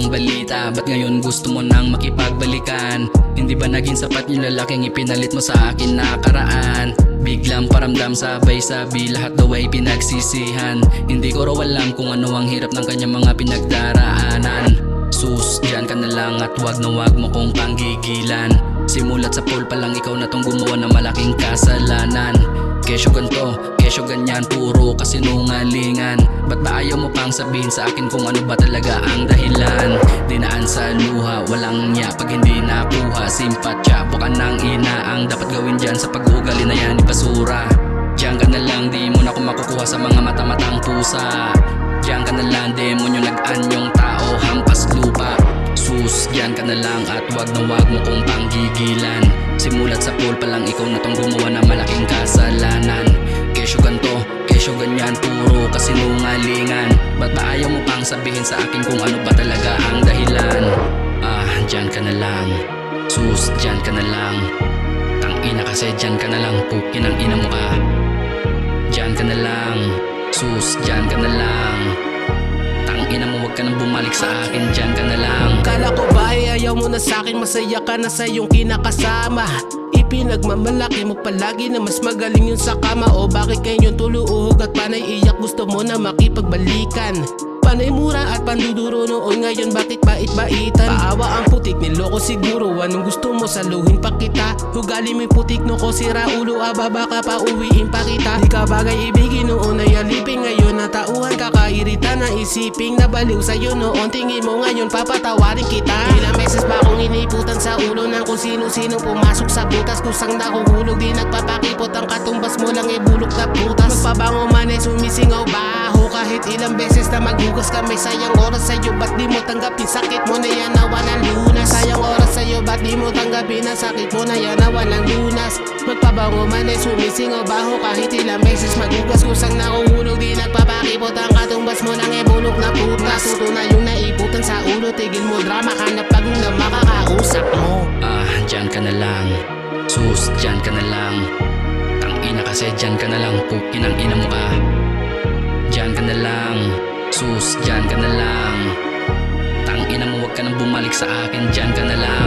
ang balita? Ba't ngayon gusto mo nang makipagbalikan? Hindi ba naging sapat yung lalaking ipinalit mo sa akin nakaraan? Biglang paramdam sabay-sabi, lahat daw ay pinagsisihan. Hindi ko raw alam kung ano ang hirap ng kanyang mga pinagdaraanan. Sus, diyan ka na lang at wag na wag mo kong panggigilan. Simulat sa pool pa lang ikaw na tong gumawa ng malaking kasalanan. Kesyo ganto, kesyo ganyan, puro kasinungalingan. Ba't ba ayaw mo pang sabihin sa akin kung ano ba talaga ang dahilan? Dinaan sa luha, walang niya pag hindi nakuha. Simpatya, buka ng ina ang dapat gawin dyan sa pag-uugali na yan ipasura. Diyan ka na lang, di mo na ako makukuha sa mga mata-matang pusa. Diyan ka na lang, demonyo nag-anyong tao, hampas lupa. Sus, diyan ka na lang at wag na wag mo kong panggigilan. Simulat sa pool pa lang ikaw na tong gumawa ng malaking kasalanan. Kesyo ganto, kesyo ganyan, puro kasinungalingan. Ba't ba ayaw mo pang sabihin sa akin kung ano ba talaga ang dahilan? Diyan ka na lang. Sus, diyan ka na lang. Tangina kasi diyan ka na lang, pukin ang ina mo ka. Diyan ka na lang. Sus, diyan ka na lang. Tangina mo, wag ka nang bumalik sa akin, diyan ka na lang. Kala ko ba ay ayaw mo na sa'kin, masaya ka na sa iyong kinakasama. Ipinagmamalaki mo palagi na mas magaling yun sa kama. O bakit ngayon tuluhog at panay iyak, gusto mo na makipagbalikan? Panay mura at panduduro noon, ngayon bakit bait-baitan? Paawa ang putik, niloko siguro. Anong gusto mo, saluhin pa kita? Ugali mo putik no ko, sira ulo, ababa ka pa, uwiin pa kita. Di ka bagay ibigin noon ay alipin, ngayon natauhan ka, kairita na isiping nabaliw sa'yo noon. Tingin mo ngayon papatawarin kita. Ilang beses ba akong iniputan sa ulo ng kung sino-sino pumasok sa butas, kusang nakuhulog, di nagpapakipot ang katumbas mo lang e bulok na putas. Magpabango man ay sumisingaw baho, kahit ilang beses na maghugas kami. Sayang oras sa'yo, ba't di mo tanggapin? Sakit mo na yan, nawa ng lunas. Sayang oras sa'yo, ba't di mo tanggapin? Ang sakit mo na yan, nawa ng lunas. Magpabango man ay sumisingaw baho, kahit ilang beses maghugas, kusang nakuhulog, di nagpapakipot ang katumbas mo lang e bulok na putas. Natuto na yung naiputan sa ulo, tigil mo drama, hanap pagong na makakausap mo. Diyan ka na lang. Sus, diyan ka na lang. Tangina kasi diyan ka na lang, pukin ang ina mo ka. Diyan ka na lang. Sus, diyan ka na lang. Tangina mo, wag ka nang bumalik sa akin, diyan ka na lang.